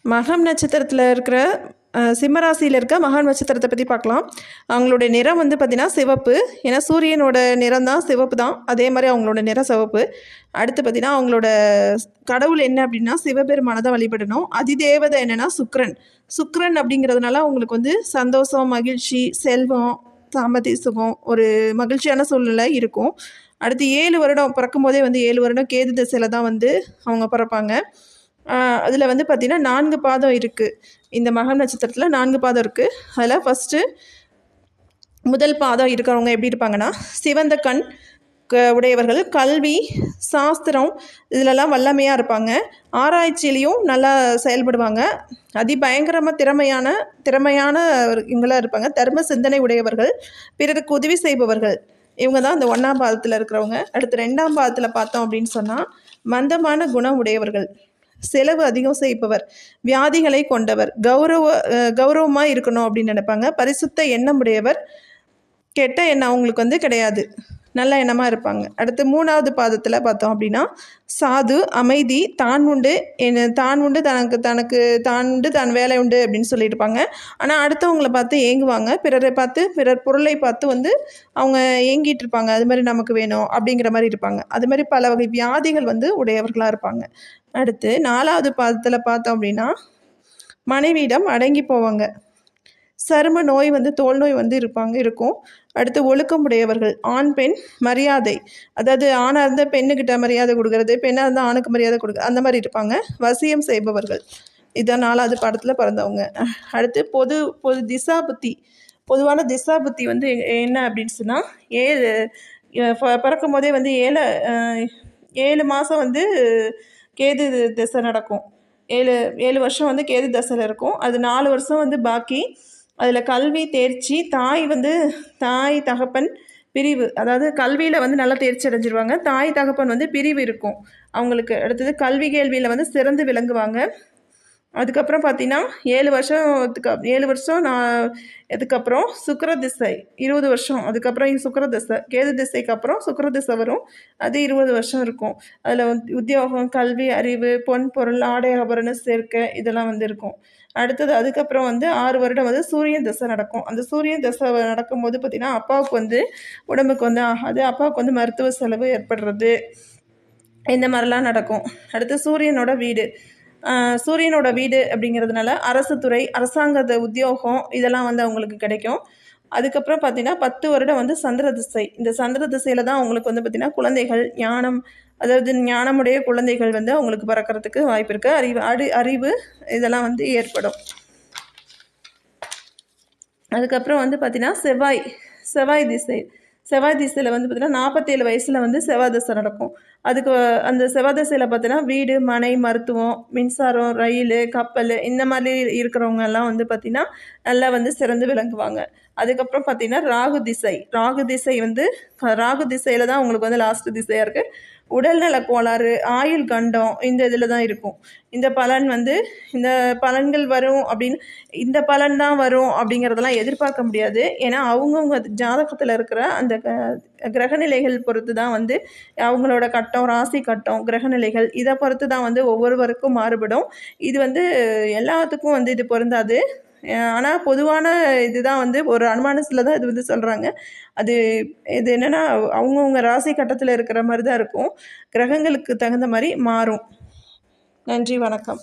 மகம் நட்சத்திரத்தில் இருக்கிற சிம்மராசியில் இருக்க மகம் நட்சத்திரத்தை பற்றி பார்க்கலாம். அவங்களுடைய நிறம் வந்து பார்த்திங்கன்னா சிவப்பு. ஏன்னா சூரியனோட நிறம் தான் சிவப்பு தான், அதே மாதிரி அவங்களோட நிறம் சிவப்பு. அடுத்து பார்த்திங்கன்னா அவங்களோட கடவுள் என்ன அப்படின்னா சிவபெருமானை தான் வழிபடணும். அதிதேவதை என்னென்னா சுக்ரன். சுக்ரன் அப்படிங்கிறதுனால அவங்களுக்கு வந்து சந்தோஷம், மகிழ்ச்சி, செல்வம், சாமதி சுகம், ஒரு மகிழ்ச்சியான சூழ்நிலை இருக்கும். அடுத்து 7 வருடம் பிறக்கும் போதே வந்து 7 வருடம் கேது திசையில் தான் வந்து அவங்க பிறப்பாங்க. அதில் வந்து பார்த்திங்கன்னா 4 பாதம் இருக்குது. இந்த மகம் நட்சத்திரத்தில் 4 பாதம் இருக்குது. அதில் ஃபஸ்ட்டு முதல் பாதம் இருக்கிறவங்க எப்படி இருப்பாங்கன்னா சிவந்த கண் உடையவர்கள். கல்வி, சாஸ்திரம் இதிலெல்லாம் வல்லமையாக இருப்பாங்க. ஆராய்ச்சியிலையும் நல்லா செயல்படுவாங்க. அதிபயங்கரமாக திறமையான இவங்களாக இருப்பாங்க. தர்ம சிந்தனை உடையவர்கள், பிறருக்கு உதவி செய்பவர்கள். இவங்க தான் இந்த 1ஆம் பாதத்தில் இருக்கிறவங்க. அடுத்து 2ஆம் பாதத்தில் பார்த்தோம் அப்படின்னு சொன்னால் மந்தமான குணம் உடையவர்கள், செலவு அதிகம் செய்பவர், வியாதிகளை கொண்டவர், கௌரவமாக இருக்கணும் அப்படின்னு நினைப்பாங்க. பரிசுத்த எண்ணம் உடையவர், கெட்ட எண்ணம் அவங்களுக்கு வந்து கிடையாது, நல்ல எண்ணமாக இருப்பாங்க. அடுத்து 3ஆவது பாதத்தில் பார்த்தோம் அப்படின்னா சாது, அமைதி, தான் உண்டு தான் வேலை உண்டு அப்படின்னு சொல்லியிருப்பாங்க. ஆனால் அடுத்தவங்களை பார்த்து ஏங்குவாங்க. பிறர் பொருளை பார்த்து வந்து அவங்க ஏங்கிட்டு இருப்பாங்க. அது மாதிரி நமக்கு வேணும் அப்படிங்கிற மாதிரி இருப்பாங்க. அது மாதிரி பல வகை வியாதிகள் வந்து உடையவர்களாக இருப்பாங்க. அடுத்து 4ஆவது பாதத்தில் பார்த்தோம் அப்படின்னா மனைவியிடம் அடங்கி போவாங்க. சரும நோய் வந்து தோல் நோய் வந்து இருக்கும். அடுத்து ஒழுக்கம் உடையவர்கள், ஆண் பெண் மரியாதை, அதாவது ஆணாக இருந்தால் பெண்ணுக்கிட்ட மரியாதை கொடுக்கறது, பெண்ணாக இருந்தால் ஆணுக்கு மரியாதை கொடுக்குறது, அந்த மாதிரி இருப்பாங்க. வசியம் செய்பவர்கள். இதுதான் 4ஆவது பாடத்தில் பிறந்தவங்க. அடுத்து பொது திசா புத்தி. பொதுவான திசா புத்தி வந்து என்ன அப்படின்னு சொன்னால் பிறக்கும் போதே வந்து 7 மாதம் வந்து கேது திசை நடக்கும். 7 வருஷம் வந்து கேது தசையில் இருக்கும். அது 4 வருஷம் வந்து பாக்கி. அதில் கல்வி, தேர்ச்சி, தாய் தகப்பன் பிரிவு, அதாவது கல்வியில் வந்து நல்லா தேர்ச்சி அடைஞ்சிருவாங்க. தாய் தகப்பன் வந்து பிரிவு இருக்கும் அவங்களுக்கு. அடுத்தது கல்வி கேள்வியில் வந்து சிறந்து விளங்குவாங்க. அதுக்கப்புறம் பார்த்தீங்கன்னா 7 வருஷம் அதுக்கப்புறம் சுக்கிர திசை 20 வருஷம். அதுக்கப்புறம் சுக்கிர திசை, கேது திசைக்கு அப்புறம் சுக்கிர திசை வரும். அது 20 வருஷம் இருக்கும். அதில் உத்தியோகம், கல்வி, அறிவு, பொன் பொருள், ஆடை ஆபரண சேர்க்கை இதெல்லாம் வந்து இருக்கும். அடுத்தது அதுக்கப்புறம் வந்து 6 வருடம் வந்து சூரிய தசை நடக்கும். அந்த சூரிய தசை நடக்கும்போது பார்த்திங்கன்னா அப்பாவுக்கு வந்து உடம்புக்கு வந்து ஆகாது. அப்பாவுக்கு வந்து மருத்துவ செலவு ஏற்படுறது, இந்த மாதிரிலாம் நடக்கும். அடுத்து சூரியனோட வீடு அப்படிங்கிறதுனால அரசு துறை, அரசாங்க உத்தியோகம் இதெல்லாம் வந்து அவங்களுக்கு கிடைக்கும். அதுக்கப்புறம் பார்த்திங்கன்னா 10 வருடம் வந்து சந்திர திசை. இந்த சந்திர திசையில் தான் அவங்களுக்கு வந்து பார்த்திங்கன்னா குழந்தைகள், ஞானமுடைய குழந்தைகள் வந்து அவங்களுக்கு பிறக்கிறதுக்கு வாய்ப்பு இருக்குது. அறிவு இதெல்லாம் வந்து ஏற்படும். அதுக்கப்புறம் வந்து பார்த்திங்கன்னா செவ்வாய் திசையில் வந்து பார்த்திங்கன்னா 47 வயசில் வந்து செவ்வாய் திசை நடக்கும். அந்த செவ்வாய் திசையில் பார்த்தீங்கன்னா வீடு, மனை, மருத்துவம், மின்சாரம், ரயில், கப்பல் இந்த மாதிரி இருக்கிறவங்க எல்லாம் வந்து பார்த்திங்கன்னா நல்லா வந்து சிறந்து விளங்குவாங்க. அதுக்கப்புறம் பார்த்திங்கன்னா ராகு திசையில் தான் உங்களுக்கு வந்து லாஸ்ட் திசையாக இருக்குது. உடல்நல கோளாறு, ஆயுள் கண்டம் இந்த இதில் தான் இருக்கும். இந்த பலன்கள் வரும் அப்படின்னு, இந்த பலன் தான் வரும் அப்படிங்கிறதெல்லாம் எதிர்பார்க்க முடியாது. ஏன்னா அவங்கவுங்க ஜாதகத்தில் இருக்கிற அந்த கிரகநிலைகள் பொறுத்து தான் வந்து அவங்களோட கட்டம், ராசி கட்டம், கிரகநிலைகள் இதை பொறுத்து தான் வந்து ஒவ்வொருவருக்கும் மாறுபடும். இது வந்து எல்லாத்துக்கும் வந்து இது பொருந்தாது. ஆனால் பொதுவான இதுதான் வந்து ஒரு அனுமானத்தில் தான் இது வந்து சொல்கிறாங்க. இது என்னென்னா அவங்கவுங்க ராசி கட்டத்தில் இருக்கிற மாதிரி தான் இருக்கும். கிரகங்களுக்கு தகுந்த மாதிரி மாறும். நன்றி, வணக்கம்.